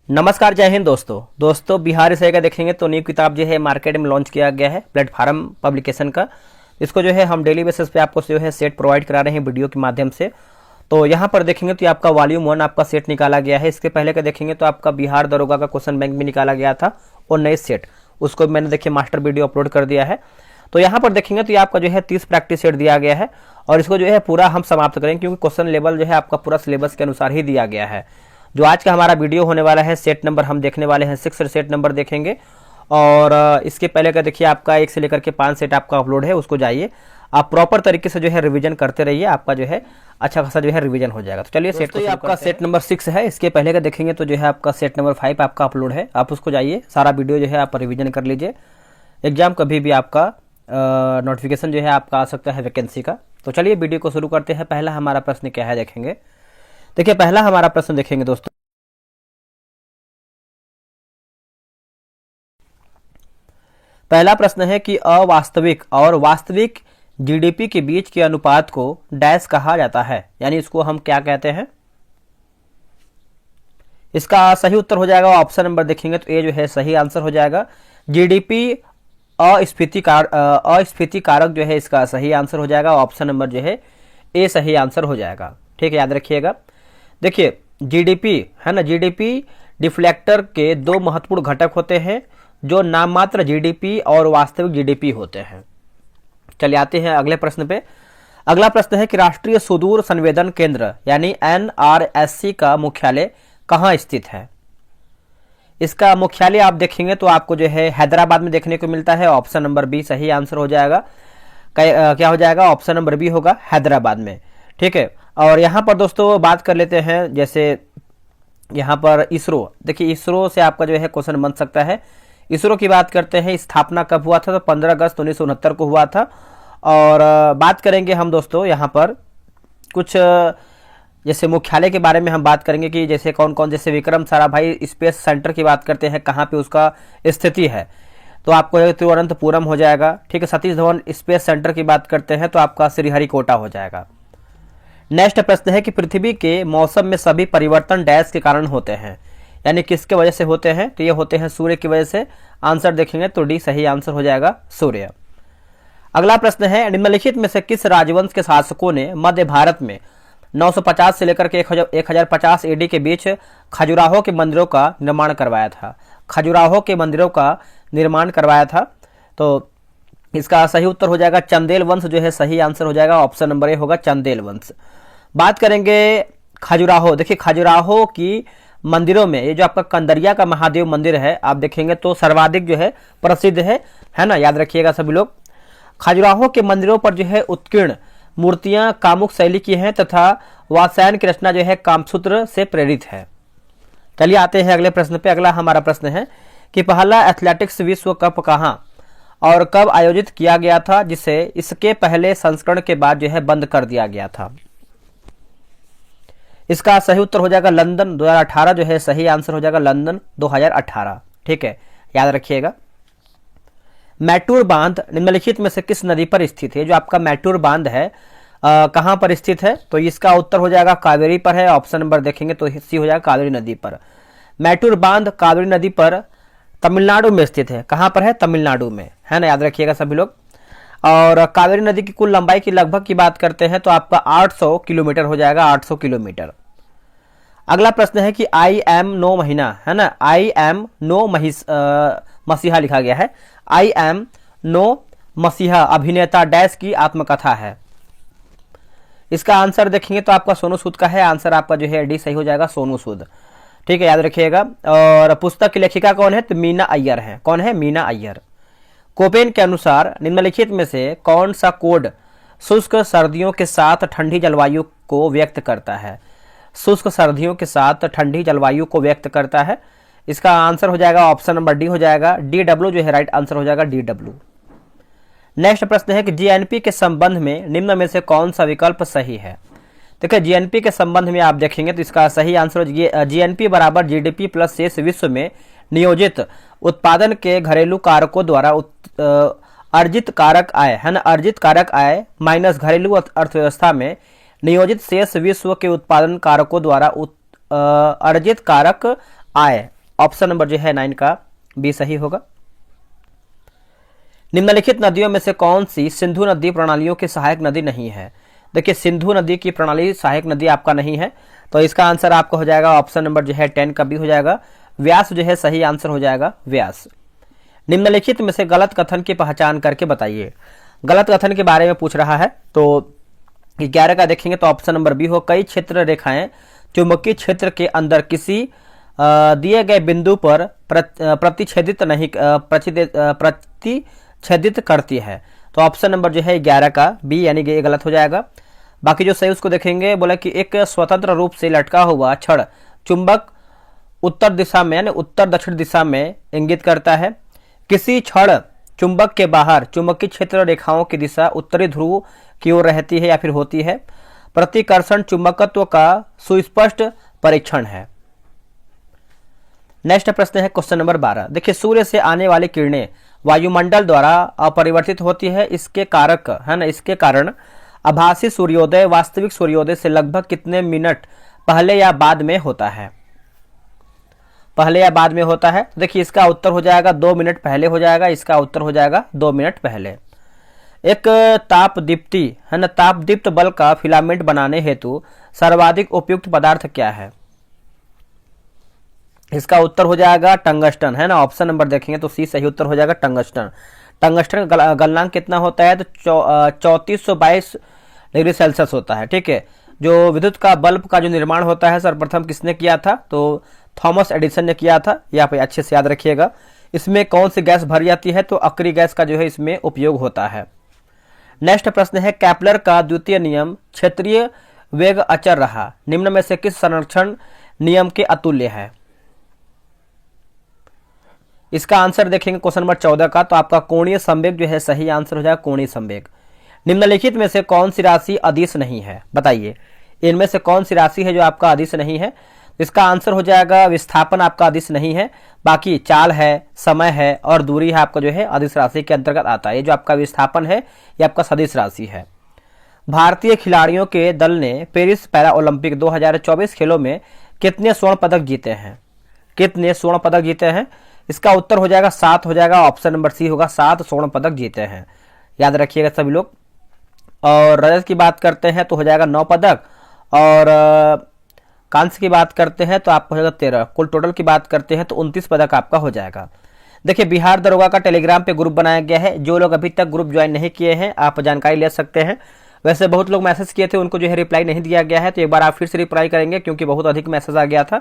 नमस्कार, जय हिंद दोस्तों बिहार से का देखेंगे तो न्यू किताब जो है मार्केट में लॉन्च किया गया है प्लेटफार्म पब्लिकेशन का। इसको जो है हम डेली बेसिस पे आपको जो है सेट प्रोवाइड करा रहे हैं वीडियो के माध्यम से। तो यहाँ पर देखेंगे तो आपका वॉल्यूम 1 आपका सेट निकाला गया है। इसके पहले का देखेंगे तो आपका बिहार दरोगा का क्वेश्चन बैंक भी निकाला गया था और नए सेट, उसको मैंने देखिए मास्टर वीडियो अपलोड कर दिया है। तो यहाँ पर देखेंगे तो आपका जो है 30 प्रैक्टिस सेट दिया गया है और इसको जो है पूरा हम समाप्त करेंगे, क्योंकि क्वेश्चन लेवल जो है आपका पूरा सिलेबस के अनुसार ही दिया गया है। जो आज का हमारा वीडियो होने वाला है सेट नंबर हम देखने वाले हैं 6 सेट नंबर देखेंगे। और इसके पहले का देखिए आपका 1 से लेकर के 5 सेट आपका अपलोड है, उसको जाइए आप प्रॉपर तरीके से जो है रिवीजन करते रहिए, आपका जो है अच्छा खासा जो है रिवीजन हो जाएगा। तो चलिए सेट तो आपका सेट नंबर 6 है। इसके पहले का देखेंगे तो जो है आपका सेट नंबर 5 आपका अपलोड है, आप उसको जाइए सारा वीडियो जो है आप रिवीजन कर लीजिए। एग्जाम कभी भी आपका नोटिफिकेशन जो है आपका आ सकता है वैकेंसी का। तो चलिए वीडियो को शुरू करते हैं। पहला हमारा प्रश्न क्या है देखेंगे। देखिए पहला हमारा प्रश्न देखेंगे दोस्तों। पहला प्रश्न है कि अवास्तविक और वास्तविक जीडीपी के बीच के अनुपात को डैश कहा जाता है, यानी इसको हम क्या कहते हैं। इसका सही उत्तर हो जाएगा ऑप्शन नंबर देखेंगे तो ए जो है सही आंसर हो जाएगा। जीडीपी अस्फीति कारक जो है इसका सही आंसर हो जाएगा। ऑप्शन नंबर जो है ए सही आंसर हो जाएगा। ठीक है, याद रखिएगा। देखिए जीडीपी है ना, जीडीपी डिफ्लेक्टर के दो महत्वपूर्ण घटक होते हैं जो नाम मात्र जीडीपी और वास्तविक जीडीपी होते हैं। चलिए आते हैं अगले प्रश्न पे। अगला प्रश्न है कि राष्ट्रीय सुदूर संवेदन केंद्र यानी एनआरएससी का मुख्यालय कहाँ स्थित है। इसका मुख्यालय आप देखेंगे तो आपको जो है हैदराबाद में देखने को मिलता है। ऑप्शन नंबर बी सही आंसर हो जाएगा। क्या हो जाएगा, ऑप्शन नंबर बी होगा हैदराबाद में। ठीक है, और यहाँ पर दोस्तों बात कर लेते हैं, जैसे यहाँ पर इसरो, देखिए इसरो से आपका जो है क्वेश्चन बन सकता है। इसरो की बात करते हैं, स्थापना कब हुआ था तो 15 अगस्त 1969 को हुआ था। और बात करेंगे हम दोस्तों यहाँ पर कुछ जैसे मुख्यालय के बारे में हम बात करेंगे कि जैसे कौन कौन, जैसे विक्रम साराभाई स्पेस सेंटर की बात करते हैं कहाँ पे उसका स्थिति है तो आपको तिरुवनंतपुरम हो जाएगा। ठीक है, सतीश धवन स्पेस सेंटर की बात करते हैं तो आपका श्रीहरिकोटा हो जाएगा। नेक्स्ट प्रश्न है कि पृथ्वी के मौसम में सभी परिवर्तन डैश के कारण होते हैं, यानी किसके वजह से होते हैं तो ये होते हैं सूर्य की वजह से। आंसर देखेंगे तो डी सही आंसर हो जाएगा, सूर्य। अगला प्रश्न है निम्नलिखित में से किस राजवंश के शासकों ने मध्य भारत में 950 से लेकर के 1050 एडी के बीच खजुराहो के मंदिरों का निर्माण करवाया था। खजुराहो के मंदिरों का निर्माण करवाया था, तो इसका सही उत्तर हो जाएगा चंदेल वंश जो है सही आंसर हो जाएगा। ऑप्शन नंबर ए होगा चंदेल वंश। बात करेंगे खजुराहो, देखिए खजुराहो की मंदिरों में ये जो आपका कंदरिया का महादेव मंदिर है आप देखेंगे तो सर्वाधिक जो है प्रसिद्ध है ना, याद रखिएगा सभी लोग। खजुराहो के मंदिरों पर जो है उत्कीर्ण मूर्तियां कामुक शैली की हैं तथा वात्स्यायन की रचना जो है कामसूत्र से प्रेरित है। चलिए आते हैं अगले प्रश्न पे। अगला हमारा प्रश्न है कि पहला एथलेटिक्स विश्व कप कहाँ और कब आयोजित किया गया था, जिसे इसके पहले संस्करण के बाद जो है बंद कर दिया गया था। इसका सही उत्तर हो जाएगा लंदन 2018 जो है सही आंसर हो जाएगा, लंदन 2018। ठीक है, याद रखिएगा। मैटूर बांध निम्नलिखित में से किस नदी पर स्थित है। जो आपका मैटूर बांध है कहां पर स्थित है तो इसका उत्तर हो जाएगा कावेरी पर है। ऑप्शन नंबर देखेंगे तो सी हो जाएगा कावेरी नदी पर। मैटूर बांध कावेरी नदी पर तमिलनाडु में स्थित है। कहां पर है, तमिलनाडु में, है ना, याद रखिएगा सभी लोग। और कावेरी नदी की कुल लंबाई की लगभग की बात करते हैं तो आपका 800 किलोमीटर हो जाएगा, 800 किलोमीटर। अगला प्रश्न है कि आई एम नो महीना, है ना, आई एम नो मसीहा लिखा गया है। आई एम नो मसीहा अभिनेता डैश की आत्मकथा है। इसका आंसर देखेंगे तो आपका सोनू सूद का है। आंसर आपका जो है डी सही हो जाएगा, सोनू सूद। ठीक है, याद रखिएगा। और पुस्तक की लेखिका कौन है तो मीना अय्यर है। कौन है, मीना अय्यर। कोपेन के अनुसार निम्नलिखित में से कौन सा कोड शुष्क सर्दियों के साथ ठंडी जलवायु को व्यक्त करता है। शुष्क सर्दियों के साथ ठंडी जलवायु को व्यक्त करता है। इसका आंसर हो जाएगा ऑप्शन नंबर डी हो जाएगा, डी डब्ल्यू जो है राइट आंसर हो जाएगा, डी डब्ल्यू। नेक्स्ट प्रश्न है कि जीएनपी के संबंध में निम्न में से कौन सा विकल्प सही है। देखिए जीएनपी के संबंध में आप देखेंगे तो इसका सही आंसर जीएनपी बराबर जीडीपी प्लस शेष विश्व में नियोजित उत्पादन के घरेलू कारकों द्वारा अर्जित कारक आय, है ना, अर्जित कारक आय माइनस घरेलू अर्थव्यवस्था में नियोजित शेष विश्व के उत्पादन कारकों द्वारा अर्जित कारक आय ऑप्शन नंबर जो है 9 का बी सही होगा। निम्नलिखित नदियों में से कौन सी सिंधु नदी प्रणालियों की सहायक नदी नहीं है? देखिए सिंधु नदी की प्रणाली सहायक नदी आपका नहीं है, तो इसका आंसर आपका हो जाएगा ऑप्शन नंबर जो है 10 का बी हो जाएगा। व्यास जो है सही आंसर हो जाएगा, व्यास। निम्नलिखित में से गलत कथन की पहचान करके बताइए। गलत कथन के बारे में पूछ रहा है, तो 11 का देखेंगे तो ऑप्शन नंबर बी हो, कई क्षेत्र रेखाएं चुंबकीय क्षेत्र के अंदर किसी दिए गए बिंदु पर प्रतिच्छेदित नहीं प्रतिच्छेदित करती है। तो ऑप्शन नंबर जो है 11 का बी यानी कि ये गलत हो जाएगा। बाकी जो सही उसको देखेंगे, बोला कि एक स्वतंत्र रूप से लटका हुआ छड़ चुंबक उत्तर दिशा में यानी उत्तर दक्षिण दिशा में इंगित करता है। किसी छड़ चुंबक के बाहर चुंबकीय क्षेत्र रेखाओं की दिशा उत्तरी ध्रुव की ओर रहती है या फिर होती है। प्रतिकर्षण चुंबकत्व का सुस्पष्ट परीक्षण है। नेक्स्ट प्रश्न है क्वेश्चन नंबर 12। देखिए सूर्य से आने वाली किरणें वायुमंडल द्वारा अपरिवर्तित होती है, इसके कारक है ना, इसके कारण आभासी सूर्योदय वास्तविक सूर्योदय से लगभग कितने मिनट पहले या बाद में होता है? पहले या बाद में होता है? देखिए इसका उत्तर हो जाएगा 2 मिनट पहले हो जाएगा। इसका उत्तर हो जाएगा 2 मिनट पहले। एक ताप दीप्ति है ना, ताप दीप्त बल्ब का फिलामेंट बनाने हेतु सर्वाधिक उपयुक्त पदार्थ क्या है? इसका उत्तर हो जाएगा टंगस्टन है ना। ऑप्शन नंबर देखेंगे तो सी सही उत्तर हो जाएगा, टंगस्टन। टंगस्टन का गलनांक कितना होता है? तो 3422 डिग्री सेल्सियस होता है। ठीक है, जो विद्युत का बल्ब का जो निर्माण होता है सर्वप्रथम किसने किया था? तो थॉमस एडिसन ने किया था। यहाँ पे अच्छे से याद रखिएगा। इसमें कौन सी गैस भरी जाती है? तो अक्री गैस का जो है इसमें उपयोग होता है। नेक्स्ट प्रश्न है केपलर का द्वितीय नियम क्षेत्रीय वेग अचर रहा निम्न में से किस संरक्षण नियम के अतुल्य है? इसका आंसर देखेंगे क्वेश्चन नंबर 14 का, तो आपका कोणीय संवेग जो है सही आंसर हो जाएगा, कोणीय संवेग। निम्नलिखित में से कौन सी राशि अदिश नहीं है? बताइए इनमें से कौन सी राशि है जो आपका अदिश नहीं है? इसका आंसर हो जाएगा विस्थापन आपका अदिश नहीं है। बाकी चाल है, समय है और दूरी है आपका जो है अदिश राशि के अंतर्गत आता है। ये जो आपका विस्थापन है ये आपका सदिश राशि है। भारतीय खिलाड़ियों के दल ने पेरिस पैरा ओलंपिक 2024 खेलों में कितने स्वर्ण पदक जीते हैं? कितने स्वर्ण पदक जीते हैं? इसका उत्तर हो जाएगा 7 हो जाएगा। ऑप्शन नंबर सी होगा, 7 स्वर्ण पदक जीते हैं। याद रखिएगा सभी लोग। और रजत की बात करते हैं तो हो जाएगा 9 पदक, और कांस्य की बात करते हैं तो आपको हो जाएगा 13। कुल टोटल की बात करते हैं तो 29 पदक आपका हो जाएगा। देखिए बिहार दरोगा का टेलीग्राम पे ग्रुप बनाया गया है। जो लोग अभी तक ग्रुप ज्वाइन नहीं किए हैं आप जानकारी ले सकते हैं। वैसे बहुत लोग मैसेज किए थे, उनको जो है रिप्लाई नहीं दिया गया है, तो एक बार आप फिर से रिप्लाई करेंगे क्योंकि बहुत अधिक मैसेज आ गया था।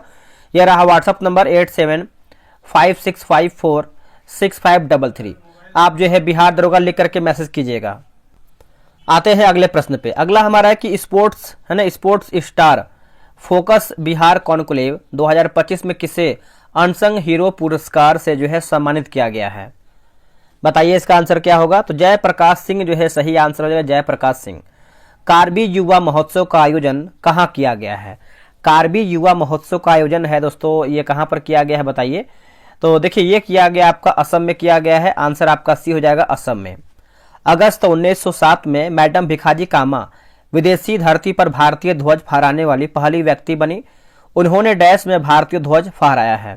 यह रहा व्हाट्सअप नंबर 8756546533। आप जो है बिहार दरोगा लिख करके मैसेज कीजिएगा। आते हैं अगले प्रश्न पे। अगला हमारा है कि स्पोर्ट्स है ना, sports star focus Bihar conclave 2025 में किसे अनसंग हीरो पुरस्कार से जो है सम्मानित किया गया है? बताइए इसका आंसर क्या होगा? तो जयप्रकाश सिंह जो है सही आंसर हो जाएगा, जयप्रकाश सिंह। कार्बी युवा महोत्सव का आयोजन कहाँ किया गया है? कार्बी युवा महोत्सव का आयोजन है दोस्तों, ये कहाँ पर किया गया है बताइए? तो देखिए ये किया गया आपका असम में किया गया है। आंसर आपका सी हो जाएगा, असम में। अगस्त 1907 में मैडम भिखाजी कामा विदेशी धरती पर भारतीय ध्वज फहराने वाली पहली व्यक्ति बनी। उन्होंने डैश में भारतीय ध्वज फहराया है।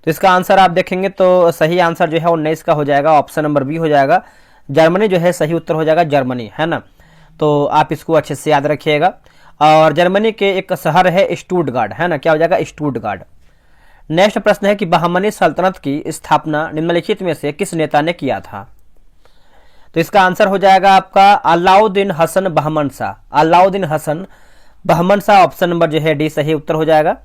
तो इसका आंसर आप देखेंगे तो सही आंसर जो है 19 का हो जाएगा। ऑप्शन नंबर बी हो जाएगा, जर्मनी जो है सही उत्तर हो जाएगा, जर्मनी है ना। तो आप इसको अच्छे से याद रखिएगा। और जर्मनी के एक शहर है स्टुटगार्ट है ना, क्या हो जाएगा? स्टुटगार्ट। नेक्स्ट प्रश्न है कि बहमनी सल्तनत की स्थापना निम्नलिखित में से किस नेता ने किया था? तो इसका आंसर हो जाएगा आपका अलाउद्दीन हसन बहमन शाह, अलाउद्दीन हसन बहमन शाह। ऑप्शन नंबर जो है डी सही उत्तर हो जाएगा।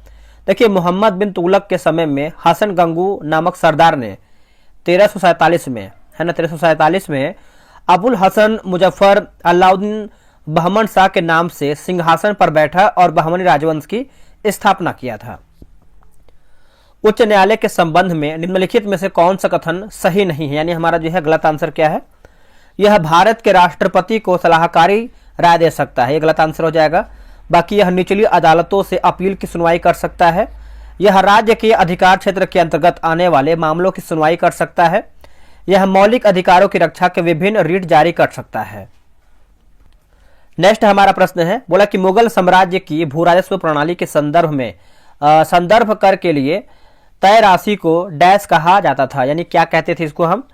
देखिए मोहम्मद बिन तुगलक के समय में हसन गंगू नामक सरदार ने 1347 में है ना, 1347 में अबुल हसन मुजफ्फर अलाउद्दीन बहमन शाह के नाम से सिंहासन पर बैठा और बहमनी राजवंश की स्थापना किया था। उच्च न्यायालय के संबंध में निम्नलिखित में से कौन सा कथन सही नहीं है? यानी हमारा जो है गलत आंसर क्या है? यह भारत के राष्ट्रपति को सलाहकारी राय दे सकता है, ये गलत आंसर हो जाएगा। बाकी यह निचली अदालतों से अपील की सुनवाई कर सकता है। यह राज्य के अधिकार क्षेत्र के अंतर्गत आने वाले मामलों की सुनवाई कर सकता है। यह मौलिक अधिकारों की रक्षा के विभिन्न रीट जारी कर सकता है। नेक्स्ट हमारा प्रश्न है, बोला कि मुगल साम्राज्य की भू राजस्व प्रणाली के संदर्भ में संदर्भ कर के लिए तय राशि को डैश कहा जाता था, यानी क्या कहते थे इसको हम।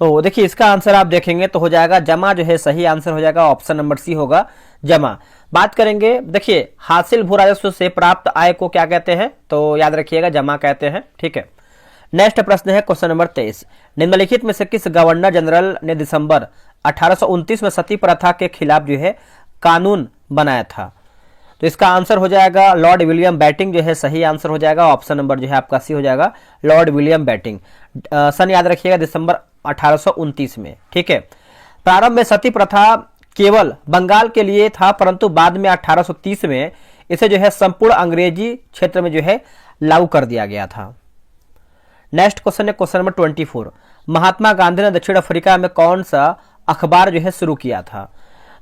तो देखिए इसका आंसर आप देखेंगे तो हो जाएगा जमा, जो है सही आंसर हो जाएगा ऑप्शन नंबर सी होगा जमा। बात करेंगे, देखिए हासिल भू राजस्व से प्राप्त आय को क्या कहते हैं, तो याद रखिएगा जमा कहते हैं, ठीक है। नेक्स्ट प्रश्न है क्वेश्चन नंबर 23, निम्नलिखित में से किस गवर्नर जनरल ने दिसंबर 1829 में सती प्रथा के खिलाफ जो है कानून बनाया था, तो इसका आंसर हो जाएगा लॉर्ड विलियम बेटिंग, जो है सही आंसर हो जाएगा ऑप्शन नंबर जो है आपका सी हो जाएगा लॉर्ड विलियम बेटिंग। सन याद रखिएगा दिसंबर 1829 में, ठीक है। प्रारंभ में सती प्रथा केवल बंगाल के लिए था, परंतु बाद में 1830 में इसे जो है संपूर्ण अंग्रेजी क्षेत्र में जो है लागू कर दिया गया था। नेक्स्ट क्वेश्चन है क्वेश्चन नंबर 24, महात्मा गांधी ने दक्षिण अफ्रीका में कौन सा अखबार जो है शुरू किया था।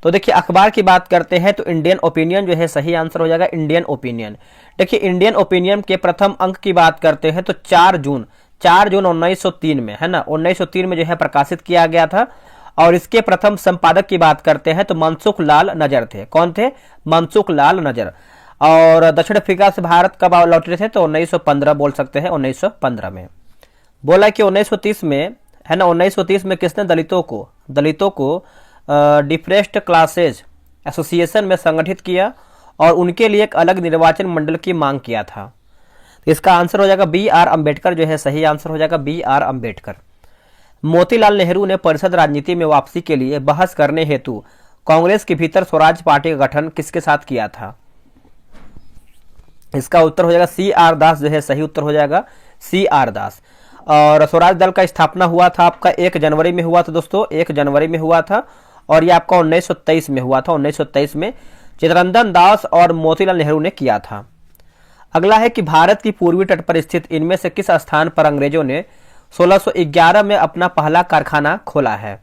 तो देखिए अखबार की बात करते हैं तो इंडियन ओपिनियन जो है सही आंसर हो जाएगा इंडियन ओपिनियन। देखिए इंडियन ओपिनियन के प्रथम अंक की बात करते हैं तो 4 जून 1903 में, है ना, 1903 में जो है प्रकाशित किया गया था। और इसके प्रथम संपादक की बात करते हैं तो मनसुख लाल नजर थे। कौन थे? मनसुख लाल नजर। और दक्षिण अफ्रीका से भारत कब लौटे थे तो 1915 बोल सकते हैं, 1915 में। बोला कि 1930 में, है ना, 1930 में किसने दलितों को डिप्रेस्ड क्लासेज एसोसिएशन में संगठित किया और उनके लिए एक अलग निर्वाचन मंडल की मांग किया था। इसका आंसर हो जाएगा बी आर अम्बेडकर, जो है सही आंसर हो जाएगा बी आर अम्बेडकर। मोतीलाल नेहरू ने परिषद राजनीति में वापसी के लिए बहस करने हेतु कांग्रेस के भीतर स्वराज पार्टी का गठन किसके साथ किया था। इसका उत्तर हो जाएगा सी आर दास, जो है सही उत्तर हो जाएगा सी आर दास। और स्वराज दल का स्थापना हुआ था आपका 1 जनवरी में हुआ था दोस्तों, 1 जनवरी में हुआ था। और ये आपका 1923 में हुआ था, 1923 में चित्तरंजन दास और मोतीलाल नेहरू ने किया था। अगला है कि भारत की पूर्वी तट पर स्थित इनमें से किस स्थान पर अंग्रेजों ने 1611 में अपना पहला कारखाना खोला है।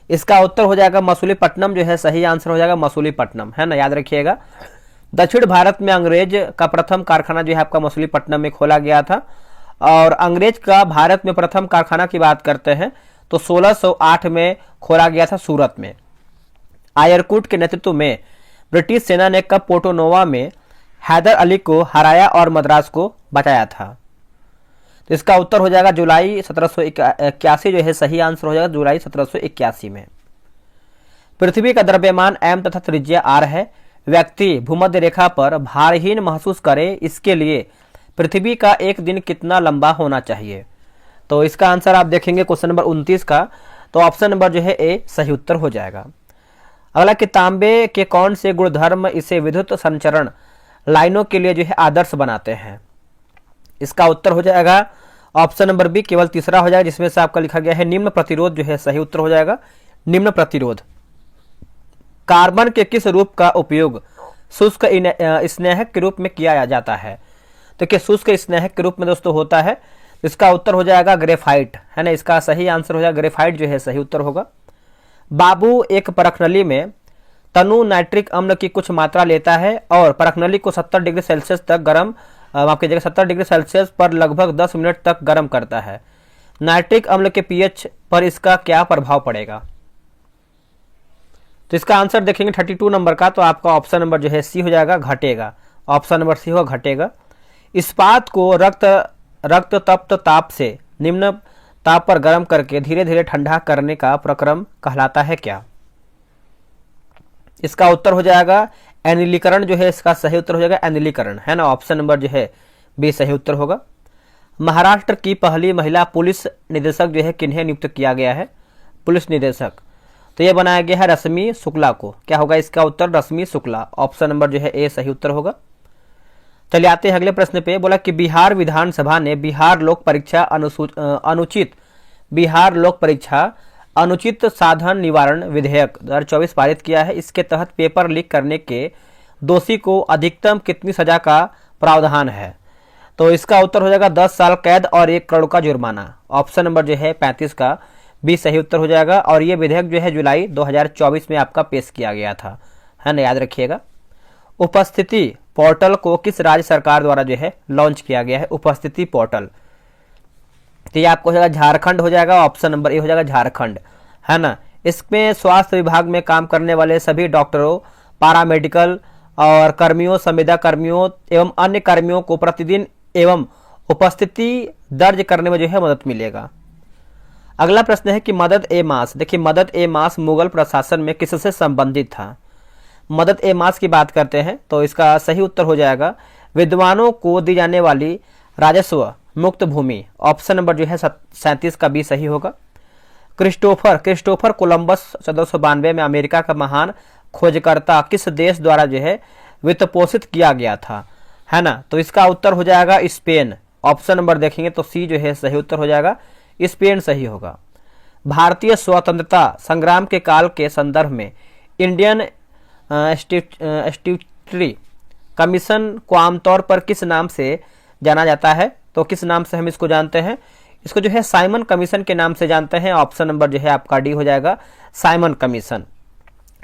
इसका उत्तर हो जाएगा मसूलीपट्टनम, जो है सही आंसर हो जाएगा मसूलीपट्टनम, है ना, याद रखिएगा। दक्षिण भारत में अंग्रेज का प्रथम कारखाना जो है आपका मसूलीपट्टनम में खोला गया था। और अंग्रेज का भारत में प्रथम कारखाना की बात करते हैं तो 1608 में खोला गया था सूरत में। आयरकुट के नेतृत्व में ब्रिटिश सेना ने कब पोर्टोनोवा में हैदर अली को हराया और मद्रास को बचाया था। तो इसका उत्तर हो जाएगा जुलाई 1781, जो है सही आंसर हो जाएगा जुलाई 1781 में। पृथ्वी का द्रव्यमान m तथा त्रिज्या r है। व्यक्ति भूमध्य रेखा पर भारहीन महसूस करे, इसके लिए पृथ्वी का एक दिन कितना लंबा होना चाहिए। तो इसका आंसर आप देखेंगे क्वेश्चन नंबर 29 का, तो ऑप्शन नंबर जो है ए सही उत्तर हो जाएगा। अगला कि तांबे के कौन से गुणधर्म इसे विद्युत संचरण लाइनों के लिए जो है आदर्श बनाते हैं। इसका उत्तर हो जाएगा ऑप्शन नंबर बी केवल तीसरा हो जाएगा, जिसमें से आपका लिखा गया है निम्न प्रतिरोध, जो है सही उत्तर हो जाएगा निम्न प्रतिरोध। कार्बन के किस रूप का उपयोग शुष्क स्नेहक के रूप में किया जाता है। तो क्या शुष्क स्नेहक के रूप में दोस्तों होता है, इसका उत्तर हो जाएगा ग्रेफाइट, है ना, इसका सही आंसर हो जाएगा ग्रेफाइट, जो है सही उत्तर होगा। बाबू एक परखनली में तनु नाइट्रिक अम्ल की कुछ मात्रा लेता है और परखनली को 70 डिग्री सेल्सियस तक गर्म, माफ कीजिएगा 70 डिग्री सेल्सियस पर लगभग 10 मिनट तक गर्म करता है। नाइट्रिक अम्ल के पीएच पर इसका क्या प्रभाव पड़ेगा। तो इसका आंसर देखेंगे 32 नंबर का, तो आपका ऑप्शन नंबर जो है सी हो जाएगा घटेगा, ऑप्शन नंबर सी होगा घटेगा। इस्पात को रक्त तप्त ताप से निम्न ताप पर गर्म करके धीरे धीरे ठंडा करने का प्रक्रम कहलाता है क्या। इसका उत्तर हो जाएगा एनिलीकरण, जो है इसका सही उत्तर हो जाएगा एनिलीकरण, है ना, ऑप्शन नंबर जो है बी सही उत्तर होगा। महाराष्ट्र की पहली महिला पुलिस निदेशक जो है किन्हें नियुक्त किया गया है, पुलिस निदेशक, तो यह बनाया गया है रश्मि शुक्ला को। क्या होगा इसका उत्तर रश्मि शुक्ला, ऑप्शन नंबर जो है ए सही उत्तर होगा। चलिए आते हैं अगले प्रश्न पे। बोला कि बिहार विधानसभा ने बिहार लोक परीक्षा अनुचित साधन निवारण विधेयक 2024 पारित किया है। इसके तहत पेपर लीक करने के दोषी को अधिकतम कितनी सजा का प्रावधान है। तो इसका उत्तर हो जाएगा 10 साल कैद और 1 करोड़ का जुर्माना, ऑप्शन नंबर जो है 35 का बी सही उत्तर हो जाएगा। और ये विधेयक जो है जुलाई 2024 में आपका पेश किया गया था, है ना, याद रखिएगा। उपस्थिति पोर्टल को किस राज्य सरकार द्वारा जो है लॉन्च किया गया है, उपस्थिति पोर्टल, तो ये आपको हो जाएगा झारखंड हो जाएगा, ऑप्शन नंबर ए हो जाएगा झारखंड, है ना। इसमें स्वास्थ्य विभाग में काम करने वाले सभी डॉक्टरों, पारामेडिकल और कर्मियों, संविदा कर्मियों एवं अन्य कर्मियों को प्रतिदिन एवं उपस्थिति दर्ज करने में जो है मदद मिलेगा। अगला प्रश्न है कि मदद ए मास, देखिए मदद ए मास मुगल प्रशासन में किससे संबंधित था। मदद ए मास की बात करते हैं तो इसका सही उत्तर हो जाएगा विद्वानों को दी जाने वाली राजस्व मुक्त भूमि, ऑप्शन नंबर जो है 37 का बी सही होगा। क्रिस्टोफर कोलंबस 1492 में अमेरिका का महान खोजकर्ता किस देश द्वारा जो है वित्त पोषित किया गया था, है ना, तो इसका उत्तर हो जाएगा स्पेन, ऑप्शन नंबर देखेंगे तो सी जो है सही उत्तर हो जाएगा, स्पेन सही होगा। भारतीय स्वतंत्रता संग्राम के काल के संदर्भ में इंडियन स्टैट्यूटरी कमीशन को आमतौर पर किस नाम से जाना जाता है, तो किस नाम से हम इसको जानते हैं, इसको जो है साइमन कमीशन के नाम से जानते हैं, ऑप्शन नंबर जो है आपका डी हो जाएगा, साइमन कमीशन।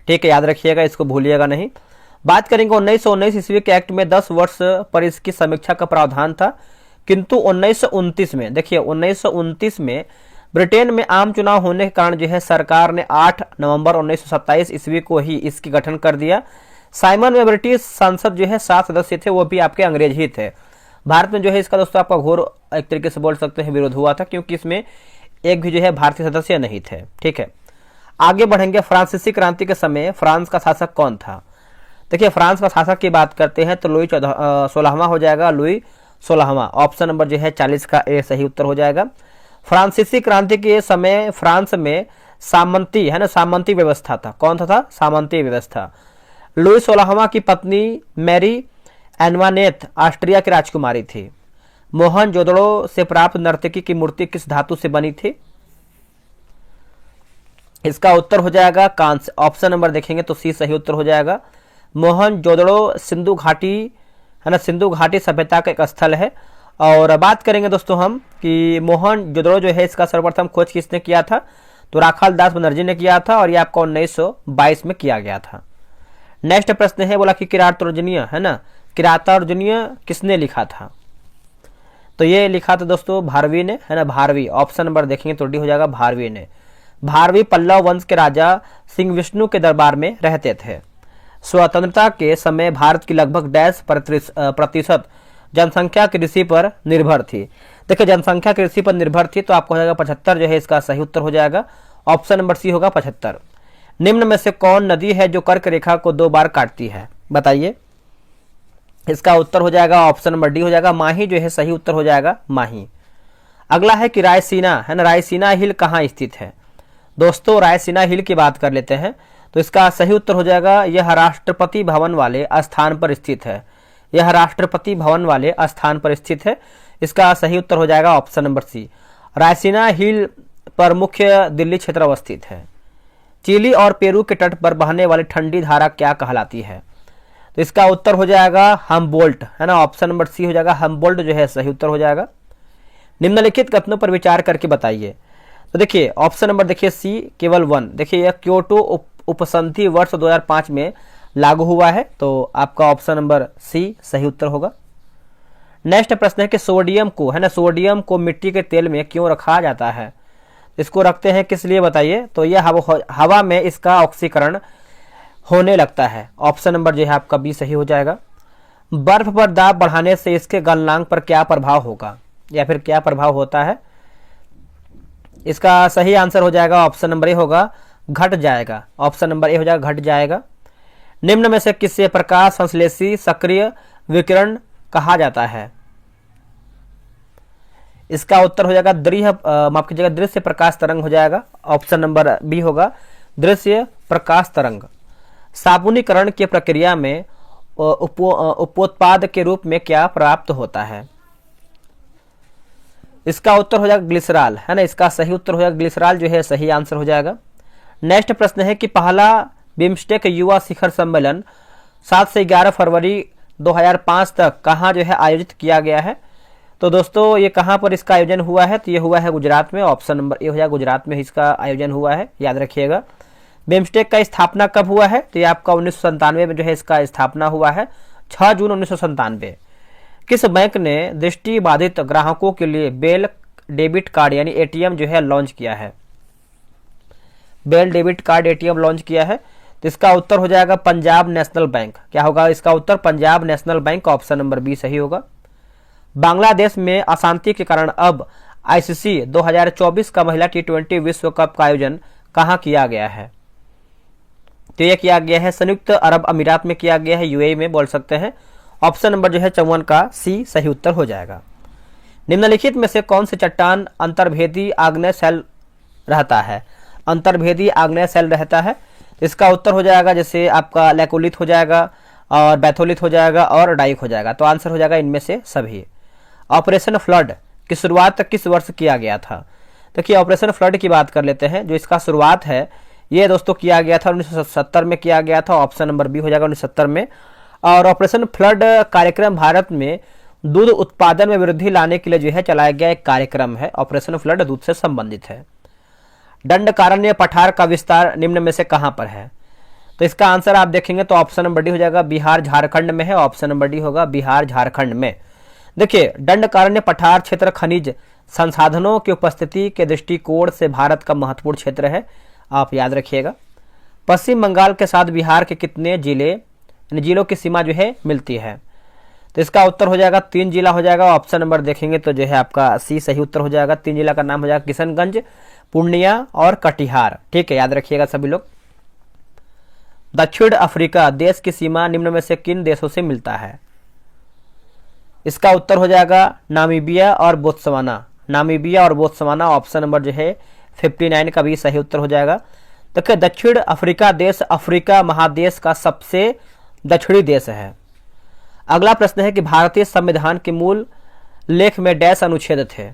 ठीक है, याद रखिएगा, इसको भूलिएगा नहीं। बात करेंगे 1919 ईस्वी के एक्ट में 10 वर्ष पर इसकी समीक्षा का प्रावधान था, किंतु 1929 में, देखिए 1929 में ब्रिटेन में आम चुनाव होने के कारण जो है सरकार ने 8 नवंबर 1927 ईस्वी को ही इसकी गठन कर दिया। साइमन में ब्रिटिश संसद जो है 7 सदस्य थे, वो भी आपके अंग्रेज ही थे। भारत में जो है इसका दोस्तों आपका घोर एक तरीके से बोल सकते हैं विरोध हुआ था, क्योंकि इसमें एक भी जो है भारतीय सदस्य नहीं थे। ठीक है, आगे बढ़ेंगे। फ्रांसीसी क्रांति के समय फ्रांस का शासक कौन था। देखिए फ्रांस का शासक की बात करते हैं तो लुई 16वां हो जाएगा, लुई 16वां, ऑप्शन नंबर जो है 40 का ए सही उत्तर हो जाएगा। फ्रांसीसी क्रांति के समय फ्रांस में सामंती, है ना, सामंती व्यवस्था था। कौन था? सामंती व्यवस्था। लुई 16वां की पत्नी मैरी एनवानेथ ऑस्ट्रिया की राजकुमारी थी। मोहनजोदड़ो से प्राप्त नर्तकी की मूर्ति किस धातु से बनी थी? इसका उत्तर हो जाएगा कांस्य, ऑप्शन नंबर देखेंगे तो सी सही उत्तर हो जाएगा। मोहनजोदड़ो सिंधु घाटी, है ना, सिंधु घाटी सभ्यता का एक स्थल है। और बात करेंगे दोस्तों हम कि मोहनजोदड़ो जो है इसका सर्वप्रथम खोज किसने किया था, तो राखाल दास बनर्जी ने किया था, और ये आपका 1922 में किया गया था। नेक्स्ट प्रश्न है, बोला कि किरातार्जुनीय, है ना, किरातार्जुनीय किसने लिखा था, तो ये लिखा था दोस्तों भारवी ने, है ना, भारवी, ऑप्शन नंबर देखेंगे तो डी हो जाएगा, भारवी ने। भारवी पल्लव वंश के राजा सिंह विष्णु के दरबार में रहते थे। स्वतंत्रता के समय भारत की लगभग 10% जनसंख्या कृषि पर निर्भर थी। देखिए जनसंख्या कृषि पर निर्भर थी, तो आपको हो जाएगा 75 जो है इसका सही उत्तर हो जाएगा, ऑप्शन नंबर सी होगा 75। निम्न में से कौन नदी है जो कर्क रेखा को 2 बार काटती है, बताइए। इसका उत्तर हो जाएगा ऑप्शन नंबर डी हो जाएगा, माही जो है सही उत्तर हो जाएगा, माही। अगला है कि रायसीना, है ना, रायसीना हिल कहाँ स्थित है। दोस्तों रायसीना हिल की बात कर लेते हैं, तो इसका सही उत्तर हो जाएगा, यह राष्ट्रपति भवन वाले स्थान पर स्थित है। यह राष्ट्रपति भवन वाले स्थान पर स्थित है। इसका सही उत्तर हो जाएगा ऑप्शन नंबर सी। रायसीना हिल पर मुख्य दिल्ली क्षेत्र अवस्थित है। चिली और पेरू के तट पर बहने वाली ठंडी धारा क्या कहलाती है, तो इसका उत्तर हो जाएगा हमबोल्ट, है ना, ऑप्शन नंबर सी हो जाएगा, हमबोल्ट जो है सही उत्तर हो जाएगा। निम्नलिखित कथनों पर विचार करके बताइए। तो देखिए ऑप्शन नंबर देखिए सी केवल 1, देखिए यह क्योटो उपसंधि वर्ष 2005 में लागू हुआ है, तो आपका ऑप्शन नंबर सी सही उत्तर होगा। नेक्स्ट प्रश्न है कि सोडियम को, है ना, सोडियम को मिट्टी के तेल में क्यों रखा जाता है, इसको रखते हैं किस लिए बताइए, तो यह हवा में इसका ऑक्सीकरण होने लगता है, ऑप्शन नंबर जो है आपका बी सही हो जाएगा। बर्फ पर दाब बढ़ाने से इसके गलनांक पर क्या प्रभाव होगा, या फिर क्या प्रभाव होता है, इसका सही आंसर हो जाएगा ऑप्शन नंबर ए होगा, घट जाएगा, ऑप्शन नंबर ए हो जाएगा, घट जाएगा। निम्न में से किसे प्रकाश संश्लेषी सक्रिय विकिरण कहा जाता है, इसका उत्तर हो जाएगा माफ कीजिएगा, दृश्य प्रकाश तरंग हो जाएगा, ऑप्शन नंबर बी होगा, दृश्य प्रकाश तरंग। साबुनीकरण की प्रक्रिया में उपोत्पाद के रूप में क्या प्राप्त होता है, इसका उत्तर हो जाएगा ग्लिसरॉल, है ना, इसका सही उत्तर हो जाएगा ग्लिसरॉल जो है सही आंसर हो जाएगा। नेक्स्ट प्रश्न है कि पहला बिम्स्टेक युवा शिखर सम्मेलन 7 से 11 फरवरी 2005 तक कहाँ जो है आयोजित किया गया है, तो दोस्तों ये कहाँ पर इसका आयोजन हुआ है, तो ये हुआ है गुजरात में, ऑप्शन नंबर ए हो जाएगा, गुजरात में इसका आयोजन हुआ है, याद रखिएगा। बिम्स्टेक का स्थापना कब हुआ है, तो ये आपका 1997 में जो है इसका स्थापना हुआ है, 6 जून 1997। किस बैंक ने दृष्टि बाधित ग्राहकों के लिए बेल डेबिट कार्ड यानी एटीएम जो है लॉन्च किया है, बेल डेबिट कार्ड एटीएम लॉन्च किया है, तो इसका उत्तर हो जाएगा पंजाब नेशनल बैंक। क्या होगा इसका उत्तर, Punjab National Bank, option number B सही होगा। बांग्लादेश में अशांति के कारण अब आईसीसी 2024 का महिला T20 विश्व कप का आयोजन कहां किया गया है? तो यह किया गया है संयुक्त अरब अमीरात में किया गया है, यूएई में बोल सकते हैं। ऑप्शन नंबर जो है 54 का सी सही उत्तर हो जाएगा। निम्नलिखित में से कौन सी चट्टान अंतर्भेदी आग्नेय सेल रहता है? अंतर्भेदी आग्नेय सेल रहता है, इसका उत्तर हो जाएगा जैसे आपका लैकोलिथ हो जाएगा और बैथोलिथ हो जाएगा और डाइक हो जाएगा। तो आंसर हो जाएगा इनमें से सभी। ऑपरेशन फ्लड की शुरुआत किस वर्ष किया गया था? देखिए ऑपरेशन फ्लड की बात कर लेते हैं। जो इसका शुरुआत है ये दोस्तों किया गया था 1970 में किया गया था। ऑप्शन नंबर बी हो जाएगा 1970 में। और ऑपरेशन फ्लड कार्यक्रम भारत में दूध उत्पादन में वृद्धि लाने के लिए जो है चलाया गया एक कार्यक्रम है। ऑपरेशन फ्लड दूध से संबंधित है। दंडकारण्य पठार का विस्तार निम्न में से कहां पर है? तो इसका आंसर आप देखेंगे तो ऑप्शन नंबर डी हो जाएगा, बिहार झारखंड में है। ऑप्शन नंबर डी होगा बिहार झारखंड में। देखिए दंडकारण्य पठार क्षेत्र खनिज संसाधनों की उपस्थिति के दृष्टिकोण से भारत का महत्वपूर्ण क्षेत्र है, आप याद रखिएगा। पश्चिम बंगाल के साथ बिहार के कितने जिलों की सीमा जो है मिलती है? तो इसका उत्तर हो जाएगा 3 जिला हो जाएगा। ऑप्शन नंबर देखेंगे तो जो है आपका सी सही उत्तर हो जाएगा। 3 जिला का नाम हो जाएगा किशनगंज, पूर्णिया और कटिहार। ठीक है, याद रखिएगा सभी लोग। दक्षिण अफ्रीका देश की सीमा निम्न में से किन देशों से मिलता है? इसका उत्तर हो जाएगा नामीबिया और बोत्सवाना। नामीबिया और बोत्सवाना। ऑप्शन नंबर जो है 59 का भी सही उत्तर हो जाएगा। देखिए दक्षिण अफ्रीका देश अफ्रीका महादेश का सबसे दक्षिणी देश है। अगला प्रश्न है कि भारतीय संविधान के मूल लेख में डैश अनुच्छेद थे?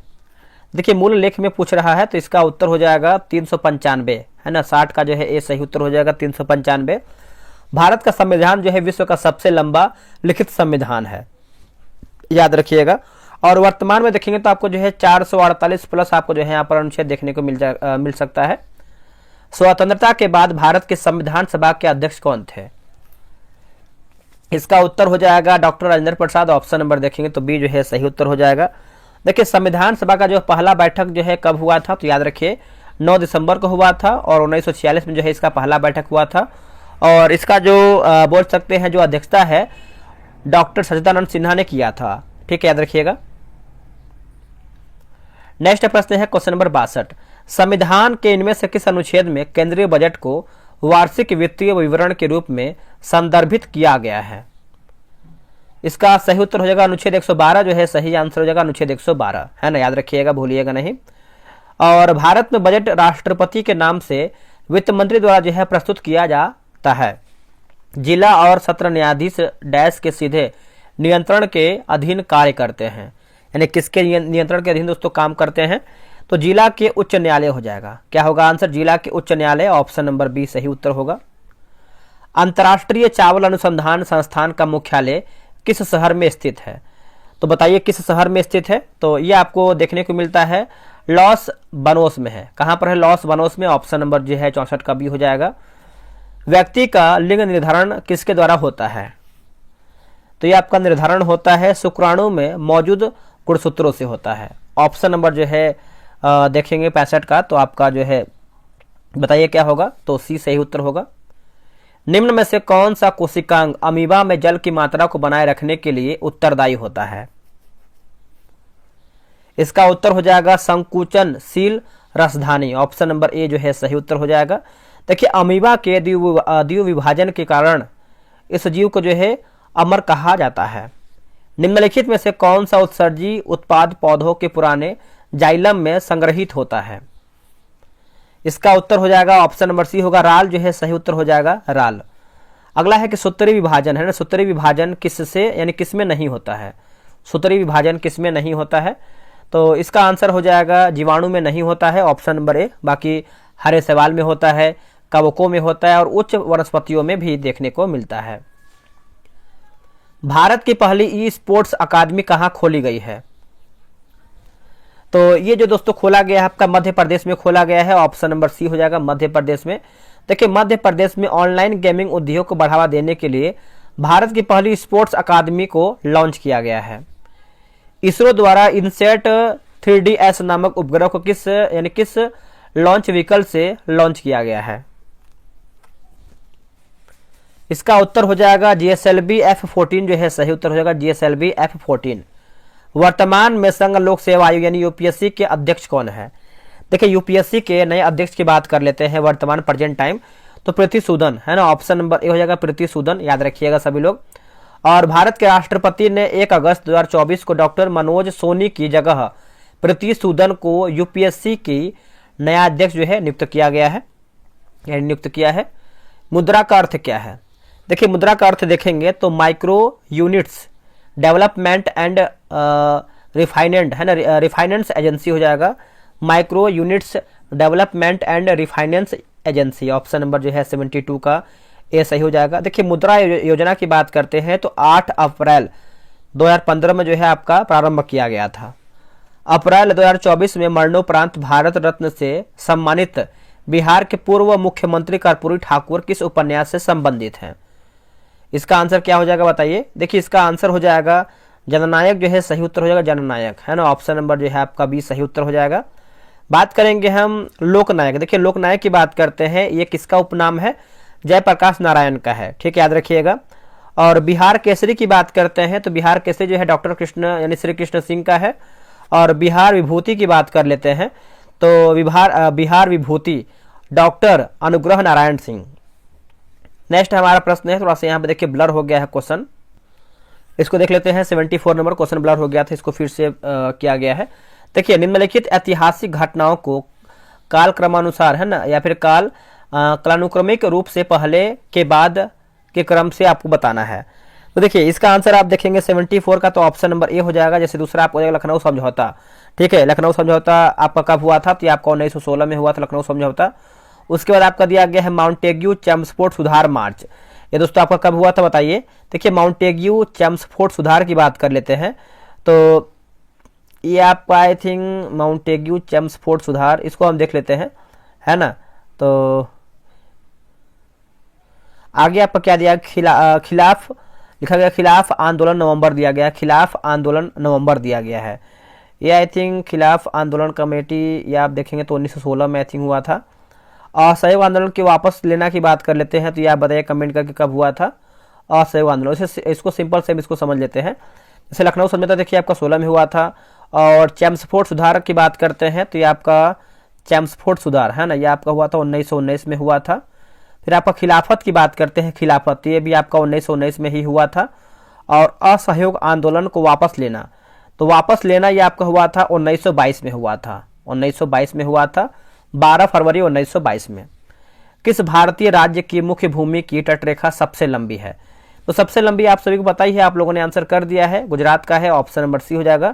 देखिए मूल लेख में पूछ रहा है तो इसका उत्तर हो जाएगा 395 है ना। 60 का जो है ये सही उत्तर हो जाएगा 395। भारत का संविधान जो है विश्व का सबसे लंबा लिखित संविधान है, याद रखिएगा। और वर्तमान में देखेंगे तो आपको जो है 448 प्लस आपको जो है यहाँ पर अनुच्छेद देखने को मिल सकता है। स्वतंत्रता के बाद भारत के संविधान सभा के अध्यक्ष कौन थे? इसका उत्तर हो जाएगा doctor Rajendra Prasad. Option number देखेंगे तो बी जो है सही उत्तर हो जाएगा। देखिए संविधान सभा का जो पहला बैठक जो है कब हुआ था? तो याद रखिए 9 दिसंबर को हुआ था और 1946 में जो है इसका पहला बैठक हुआ था। और इसका जो बोल सकते हैं जो अध्यक्षता है डॉक्टर सच्चिदानंद सिन्हा ने किया था। ठीक है, याद रखिएगा। नेक्स्ट प्रश्न है क्वेश्चन नंबर 62। संविधान के इनमें से किस अनुच्छेद में केंद्रीय बजट को वार्षिक वित्तीय विवरण के रूप में संदर्भित किया गया है? इसका सही उत्तर हो जाएगा अनुच्छेद 112 जो है सही आंसर हो जाएगा अनुच्छेद 112 है ना, याद रखिएगा, भूलिएगा नहीं। और भारत में बजट राष्ट्रपति के नाम से वित्त मंत्री द्वारा जो है प्रस्तुत किया जाता है। जिला और सत्र न्यायाधीश डैश के सीधे नियंत्रण के अधीन कार्य करते हैं, यानी किसके नियंत्रण के अधीन दोस्तों काम करते हैं? तो जिला के उच्च न्यायालय हो जाएगा। क्या होगा आंसर? जिला के उच्च न्यायालय। ऑप्शन नंबर बी सही उत्तर होगा। अंतर्राष्ट्रीय चावल अनुसंधान संस्थान का मुख्यालय किस शहर में स्थित है? तो बताइए किस शहर में स्थित है? तो ये आपको देखने को मिलता है लॉस बनोस में है। कहां पर है? लॉस बनोस में। ऑप्शन नंबर जो है 64 का बी हो जाएगा। व्यक्ति का लिंग निर्धारण किसके द्वारा होता है? तो ये आपका निर्धारण होता है शुक्राणु में मौजूद गुणसूत्रों से होता है। ऑप्शन नंबर जो है देखेंगे 65 का, तो आपका जो है बताइए क्या होगा? तो सी सही उत्तर होगा। निम्न में से कौन सा कोशिकांग अमीबा में जल की मात्रा को बनाए रखने के लिए उत्तरदायी होता है? इसका उत्तर हो जाएगा संकुचनशील रसधानी। ऑप्शन नंबर ए जो है सही उत्तर हो जाएगा। देखिए अमीबा के द्विविभाजन के कारण इस जीव को जो है अमर कहा जाता है। निम्नलिखित में से कौन सा उत्सर्जी उत्पाद पौधों के पुराने जाइलम में संग्रहित होता है? इसका उत्तर हो जाएगा ऑप्शन नंबर सी होगा, राल जो है सही उत्तर हो जाएगा, राल। अगला है कि सूत्री विभाजन है ना, सूत्री विभाजन किससे यानी किसमें नहीं होता है? सूत्री विभाजन किसमें नहीं होता है? तो इसका आंसर हो जाएगा जीवाणु में नहीं होता है, ऑप्शन नंबर ए। बाकी हरे शैवाल में होता है, कवकों में होता है और उच्च वनस्पतियों में भी देखने को मिलता है। भारत की पहली ई स्पोर्ट्स अकादमी कहाँ खोली गई है? तो ये जो दोस्तों खोला गया है आपका मध्य प्रदेश में खोला गया है। ऑप्शन नंबर सी हो जाएगा मध्य प्रदेश में। देखिए मध्य प्रदेश में ऑनलाइन गेमिंग उद्योग को बढ़ावा देने के लिए भारत की पहली स्पोर्ट्स अकादमी को लॉन्च किया गया है। इसरो द्वारा इनसेट 3DS नामक उपग्रह को किस लॉन्च व्हीकल से लॉन्च किया गया है? इसका उत्तर हो जाएगा GSLV F-14 जो है सही उत्तर हो जाएगा GSLV F-14। वर्तमान में संघ लोक सेवा आयोग यानी यूपीएससी के अध्यक्ष कौन है? देखिए यूपीएससी के नए अध्यक्ष की बात कर लेते हैं वर्तमान प्रेजेंट टाइम, तो प्रीति सूदन है ना, ऑप्शन नंबर ए हो जाएगा प्रीति सूदन, याद रखिएगा सभी लोग। और भारत के राष्ट्रपति ने 1 अगस्त 2024 को डॉक्टर मनोज सोनी की जगह प्रीति सूदन को यूपीएससी की नया अध्यक्ष जो है नियुक्त किया गया है, यानी नियुक्त किया है। मुद्रा का अर्थ क्या है? देखिए मुद्रा का अर्थ देखेंगे तो माइक्रो यूनिट्स डेवलपमेंट एंड रिफाइनेंट है ना, रिफाइनेंस एजेंसी हो जाएगा, micro units development and refinance agency, option number जो है 72 का ए सही हो जाएगा। देखिए मुद्रा योजना की बात करते हैं तो 8 अप्रैल 2015 में जो है आपका प्रारंभ किया गया था। अप्रैल 2024 में मरणोपरांत भारत रत्न से सम्मानित बिहार के पूर्व मुख्यमंत्री कर्पूरी ठाकुर किस उपन्यास से संबंधित हैं? इसका आंसर क्या हो जाएगा बताइए? देखिए इसका आंसर हो जाएगा जननायक जो है सही उत्तर हो जाएगा, जननायक है ना, ऑप्शन नंबर जो है आपका बी सही उत्तर हो जाएगा। बात करेंगे हम लोकनायक। देखिए लोकनायक की बात करते हैं, ये किसका उपनाम है? जयप्रकाश नारायण का है, ठीक है, याद रखिएगा। और बिहार केसरी की बात करते हैं तो बिहार केसरी जो है डॉक्टर कृष्ण यानी श्री कृष्ण सिंह का है। और बिहार विभूति की बात कर लेते हैं तो बिहार विभूति डॉक्टर अनुग्रह नारायण सिंह। नेक्स्ट हमारा प्रश्न है, थोड़ा सा यहाँ पे देखिए ब्लर हो गया है क्वेश्चन, इसको देख लेते हैं। 74 नंबर क्वेश्चन ब्लर हो गया था, इसको फिर से किया गया है। देखिए निम्नलिखित ऐतिहासिक घटनाओं को काल क्रमानुसार है ना, या फिर कालानुक्रमिक रूप से पहले के बाद के क्रम से आपको बताना है। तो देखिए इसका आंसर आप देखेंगे 74 का तो ऑप्शन नंबर ए हो जाएगा। जैसे दूसरा आपको जाएगा लखनऊ समझौता, ठीक है, लखनऊ समझौता आपका कब हुआ था? तो ये आपका 1916 में हुआ था लखनऊ समझौता। उसके बाद आपका दिया गया है माउंटेग्यू चैम्सफोर्ड सुधार मार्च, ये दोस्तों आपका कब हुआ था बताइए? देखिए माउंटेग्यू चैम्सफोर्ड सुधार की बात कर लेते हैं तो ये आपका आई थिंक माउंटेग्यू चैम्सफोर्ड सुधार, इसको हम देख लेते हैं है ना। तो आगे आपका क्या दिया? खिलाफ लिखा गया, खिलाफ आंदोलन नवंबर दिया गया, खिलाफ आंदोलन नवंबर दिया गया है। ये आई थिंक खिलाफ आंदोलन कमेटी, ये आप देखेंगे तो 1916 में आई थिंक हुआ था। असहयोग आंदोलन के वापस लेना की बात कर लेते हैं तो ये आप बताइए कमेंट करके कब हुआ था असहयोग आंदोलन। इसको सिंपल से इसको समझ लेते हैं। जैसे लखनऊ समझौता देखिए आपका 16 में हुआ था। और चैम्सफोर्ड सुधार की बात करते हैं तो ये आपका चैम्सफोर्ड सुधार है ना, ये आपका हुआ था 1919 में हुआ था। फिर आपका खिलाफत की बात करते हैं, खिलाफत ये भी आपका 1919 में ही हुआ था। और असहयोग आंदोलन को वापस लेना, तो वापस लेना ये आपका हुआ था 1922 में हुआ था, 1922 में हुआ था, 12 फरवरी 1922 में। किस भारतीय राज्य की मुख्य भूमि की तटरेखा सबसे लंबी है? तो सबसे लंबी आप सभी को पता ही है, आप लोगों ने आंसर कर दिया है, गुजरात का है, ऑप्शन नंबर सी हो जाएगा।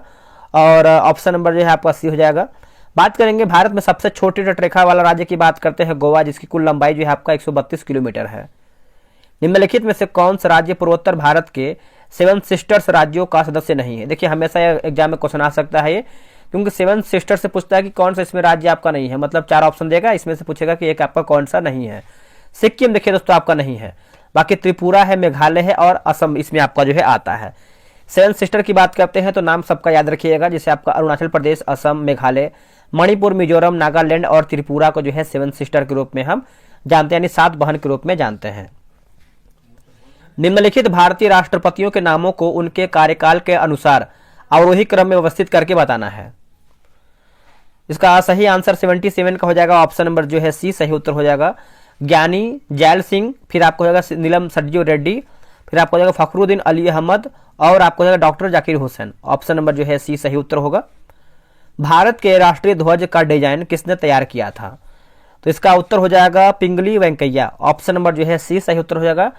और ऑप्शन नंबर जो है आपका सी हो जाएगा। बात करेंगे भारत में सबसे छोटी तटरेखा वाला राज्य की बात करते हैं गोवा, जिसकी कुल लंबाई जो है आपका 132 किलोमीटर है। निम्नलिखित में से कौन सा राज्य पूर्वोत्तर भारत के 7 सिस्टर्स राज्यों का सदस्य नहीं है? देखिए हमेशा एग्जाम में क्वेश्चन आ सकता है ये, क्योंकि 7 सिस्टर से पूछता है कि कौन सा इसमें राज्य आपका नहीं है, मतलब 4 ऑप्शन देगा, इसमें से पूछेगा कि एक आपका कौन सा नहीं है। सिक्किम देखिए दोस्तों आपका नहीं है, बाकी त्रिपुरा है, मेघालय है और असम इसमें आपका जो है आता है। 7 सिस्टर की बात करते हैं तो नाम सबका याद रखिएगा, जैसे आपका अरुणाचल प्रदेश, असम, मेघालय, मणिपुर, मिजोरम, नागालैंड और त्रिपुरा को जो है 7 सिस्टर के रूप में हम जानते हैं, यानी 7 बहन के रूप में जानते हैं। निम्नलिखित भारतीय राष्ट्रपतियों के नामों को उनके कार्यकाल के अनुसार अवरोही क्रम में व्यवस्थित करके बताना है। इसका सही आंसर 77 का हो जाएगा, ऑप्शन नंबर जो है सी सही उत्तर हो जाएगा। ज्ञानी जैल सिंह, फिर आपको हो जाएगा नीलम सज्जू रेड्डी, फिर आपको हो जाएगा फखरुद्दीन अली अहमद और आपको हो जाएगा doctor Zakir Hussain, option number जो है सी सही उत्तर होगा। भारत के राष्ट्रीय ध्वज का डिजाइन किसने तैयार किया था? तो इसका उत्तर हो जाएगा पिंगली वेंकैया, ऑप्शन नंबर जो है सी सही उत्तर हो जाएगा।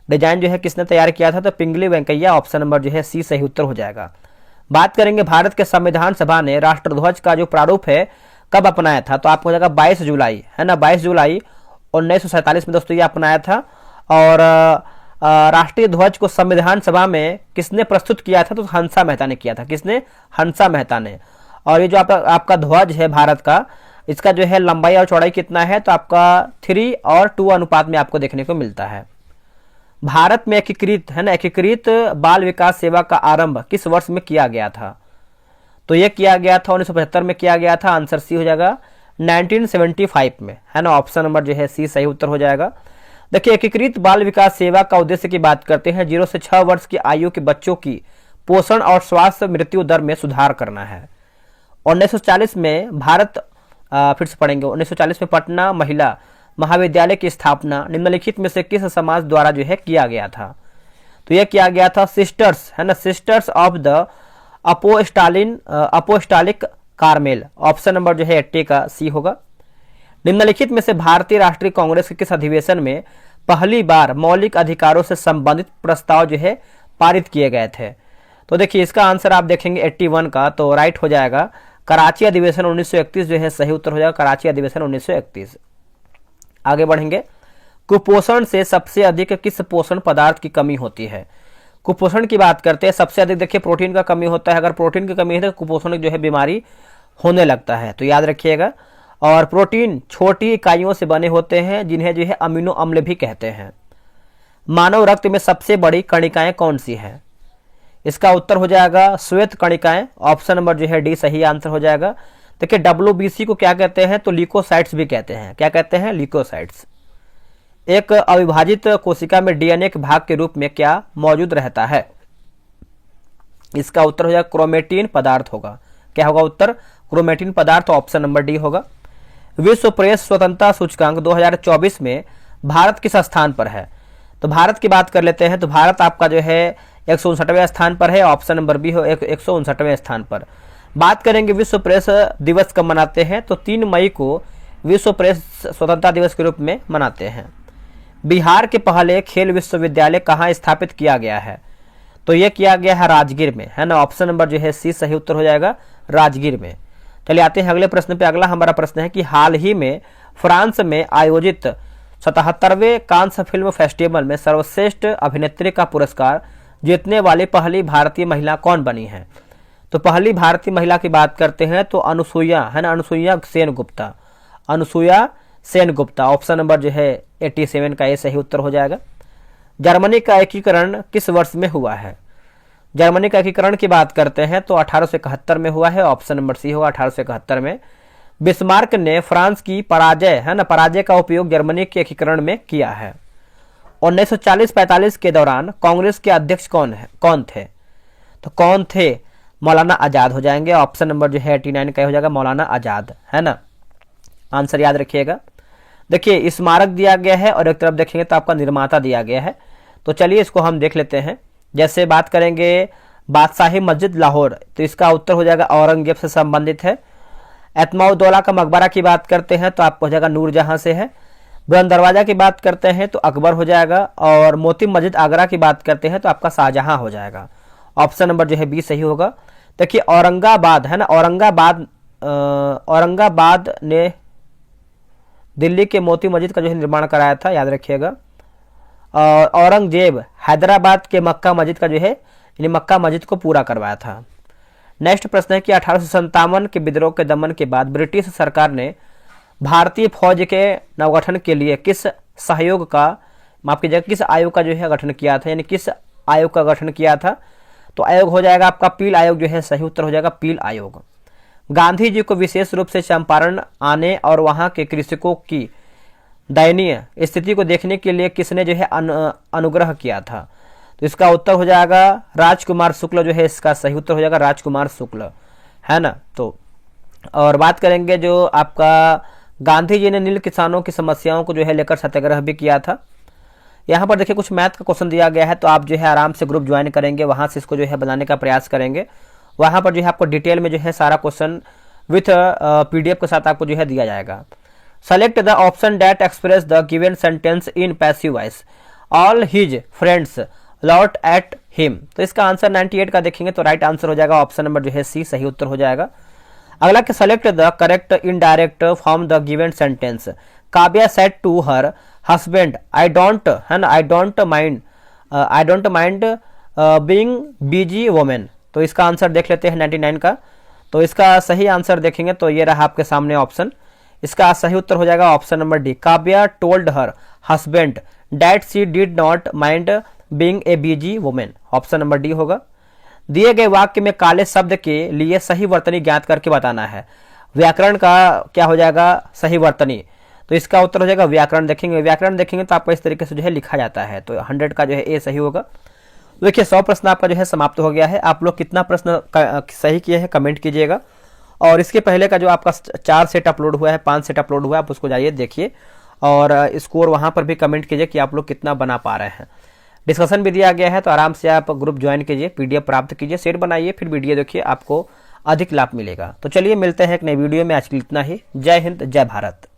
डिजाइन जो है किसने तैयार किया था? तो पिंगली वेंकैया, ऑप्शन नंबर जो है सी सही उत्तर हो जाएगा। बात करेंगे भारत के संविधान सभा ने राष्ट्रध्वज का जो प्रारूप है कब अपनाया था? तो आपको हो जाएगा 22 जुलाई है ना, 22 जुलाई 1947 में दोस्तों ये अपनाया था। और राष्ट्रीय ध्वज को संविधान सभा में किसने प्रस्तुत किया था? तो हंसा मेहता ने किया था। किसने? हंसा मेहता ने। और ये जो आपका ध्वज है भारत का, इसका जो है लंबाई और चौड़ाई कितना है? तो आपका 3 और 2 अनुपात में आपको देखने को मिलता है। भारत में एकीकृत है ना, एकीकृत बाल विकास सेवा का आरंभ किस वर्ष में किया गया था? तो ये किया गया था 1975 में किया गया था, आंसर सी हो जाएगा 1975 में है ना, ऑप्शन नंबर जो है सी सही उत्तर हो जाएगा। देखिए एकीकृत बाल विकास सेवा का उद्देश्य की बात करते हैं 0 से 6 वर्ष की आयु के बच्चों की पोषण और स्वास्थ्य मृत्यु दर में सुधार करना है। 1940 में भारत फिर से पढ़ेंगे। 1940 में पटना महिला महाविद्यालय की स्थापना निम्नलिखित में से किस समाज द्वारा जो है किया गया था? तो यह किया गया था सिस्टर्स, है ना, sisters of the apostolic Carmel. Option number जो है 80 का सी होगा। निम्नलिखित में से भारतीय राष्ट्रीय कांग्रेस के किस अधिवेशन में पहली बार मौलिक अधिकारों से संबंधित प्रस्ताव जो है पारित किए गए थे? तो देखिए इसका आंसर आप देखेंगे 81 का, तो राइट हो जाएगा कराची अधिवेशन 1931 जो है सही उत्तर हो जाएगा, कराची अधिवेशन 1931। आगे बढ़ेंगे। कुपोषण से सबसे अधिक किस पोषण पदार्थ की कमी होती है? कुपोषण की बात करते हैं, सबसे अधिक देखिए प्रोटीन का कमी होता है। अगर प्रोटीन की कमी है तो कुपोषण जो है बीमारी होने लगता है, तो याद रखिएगा। और प्रोटीन छोटी इकाइयों से बने होते हैं जिन्हें जो है अमीनो अम्ल भी कहते हैं। मानव रक्त में सबसे बड़ी कणिकाएं कौन सी है? इसका उत्तर हो जाएगा श्वेत कणिकाएं। ऑप्शन नंबर जो है डी सही आंसर हो जाएगा। देखिए WBC को क्या कहते हैं? तो ल्यूकोसाइट्स भी कहते हैं। क्या कहते हैं? ल्यूकोसाइट्स। एक अविभाजित कोशिका में DNA के भाग के रूप में क्या मौजूद रहता है? इसका उत्तर हो जाएगा क्रोमेटिन पदार्थ होगा। क्या होगा उत्तर? क्रोमेटिन पदार्थ। ऑप्शन नंबर डी होगा। विश्व प्रेस स्वतंत्रता सूचकांक 2024 में भारत किस स्थान पर है? तो भारत की बात कर लेते हैं, तो भारत आपका जो है 159वें स्थान पर है। ऑप्शन नंबर बी हो 159वें स्थान पर। बात करेंगे विश्व प्रेस दिवस कब मनाते हैं? तो 3 मई को विश्व प्रेस स्वतंत्रता दिवस के रूप में मनाते हैं। बिहार के पहले खेल विश्वविद्यालय कहाँ स्थापित किया गया है? तो यह किया गया है राजगीर में, है ना। ऑप्शन नंबर जो है सी सही उत्तर हो जाएगा, राजगीर में। चलिए आते हैं अगले प्रश्न पे। अगला हमारा प्रश्न है कि हाल ही में फ्रांस में आयोजित 77वें कांस फिल्म फेस्टिवल में सर्वश्रेष्ठ अभिनेत्री का पुरस्कार जीतने वाली पहली भारतीय महिला कौन बनी है? तो पहली भारतीय महिला की बात करते हैं तो अनुसुईया, है ना, अनुसुईया सेन गुप्ता। अनुसुईया सेन गुप्ता। ऑप्शन नंबर जो है 87 का ये सही उत्तर हो जाएगा। जर्मनी का एकीकरण किस वर्ष में हुआ है? जर्मनी का एकीकरण की बात करते हैं तो 1871 में हुआ है। ऑप्शन नंबर सी होगा 1871 में। बिस्मार्क ने फ्रांस की पराजय, है ना, पराजय का उपयोग जर्मनी के एकीकरण में किया है। 1940-45 के दौरान कांग्रेस के अध्यक्ष कौन थे? तो कौन थे? मौलाना आजाद हो जाएंगे। ऑप्शन नंबर जो है 89 का हो जाएगा, मौलाना आजाद, है ना। आंसर याद रखिएगा। देखिए स्मारक दिया गया है और एक तरफ देखेंगे तो आपका निर्माता दिया गया है। तो चलिए इसको हम देख लेते हैं। जैसे बात करेंगे बादशाही मस्जिद लाहौर, तो इसका उत्तर हो जाएगा औरंगजेब से संबंधित है। एतमाउद्दौला का मकबरा की बात करते हैं तो आपको हो जाएगा नूरजहां से है। बुलंद दरवाजा की बात करते हैं तो अकबर हो जाएगा। और मोती मस्जिद आगरा की बात करते हैं तो आपका शाहजहां हो जाएगा। ऑप्शन नंबर जो है बी सही होगा। देखिए औरंगाबाद, है ना, औरंगाबाद ने दिल्ली के मोती मस्जिद का जो है निर्माण कराया था, याद रखिएगा। और औरंगजेब हैदराबाद के मक्का मस्जिद का जो है, यानी मक्का मस्जिद को पूरा करवाया था। नेक्स्ट प्रश्न है कि 1857 के विद्रोह के दमन के बाद ब्रिटिश सरकार ने भारतीय फौज के नवगठन के लिए किस सहयोग का, माफ कीजिएगा, किस आयोग का जो है गठन किया था, यानी किस आयोग का गठन किया था? तो आयोग हो जाएगा आपका पील आयोग जो है सही उत्तर हो जाएगा, पील आयोग। गांधी जी को विशेष रूप से चंपारण आने और वहां के कृषकों की दयनीय स्थिति को देखने के लिए किसने जो है अनुग्रह किया था? तो इसका उत्तर हो जाएगा राजकुमार शुक्ल जो है इसका सही उत्तर हो जाएगा, राजकुमार शुक्ल, है ना। तो और बात करेंगे जो आपका गांधी जी ने नील किसानों की समस्याओं को जो है लेकर सत्याग्रह भी किया था। यहाँ पर देखिए कुछ मैथ का क्वेश्चन दिया गया है, तो आप जो है आराम से ग्रुप ज्वाइन करेंगे, वहां से इसको जो है बनाने का प्रयास करेंगे। वहां पर जो है आपको डिटेल में जो है सारा क्वेश्चन विथ PDF के साथ आपको जो है दिया जाएगा। Select the option that express the given sentence in passive voice. All his friends lot at him. तो इसका आंसर 98 का देखेंगे तो राइट आंसर हो जाएगा, ऑप्शन नंबर जो है सी सही उत्तर हो जाएगा। अगला कि select the correct indirect from the given sentence. Kavya said to her husband I don't, है ना, I don't mind being busy women. तो इसका आंसर देख लेते हैं 99 का। तो इसका सही आंसर देखेंगे तो ये रहा आपके सामने ऑप्शन। इसका सही उत्तर हो जाएगा option number D. Kavya told her husband that she did not mind being a busy women. Option number D होगा। दिए गए वाक्य में काले शब्द के लिए सही वर्तनी ज्ञात करके बताना है। व्याकरण का क्या हो जाएगा सही वर्तनी? तो इसका उत्तर हो जाएगा व्याकरण। देखेंगे व्याकरण देखेंगे तो आपको इस तरीके से जो है लिखा जाता है, तो 100 का जो है ए सही होगा। देखिए 100 प्रश्न आपका जो है समाप्त हो गया है। आप लोग कितना प्रश्न सही किए हैं कमेंट कीजिएगा। और इसके पहले का जो आपका 4 सेट अपलोड हुआ है, 5 सेट अपलोड हुआ है, आप उसको जाइए देखिए और स्कोर वहाँ पर भी कमेंट कीजिए कि आप लोग कितना बना पा रहे हैं। डिस्कशन भी दिया गया है, तो आराम से आप ग्रुप ज्वाइन कीजिए, PDF प्राप्त कीजिए, सेट बनाइए, फिर वीडियो देखिए, आपको अधिक लाभ मिलेगा। तो चलिए मिलते हैं एक नई वीडियो में। आज के लिए इतना ही। जय हिंद, जय भारत।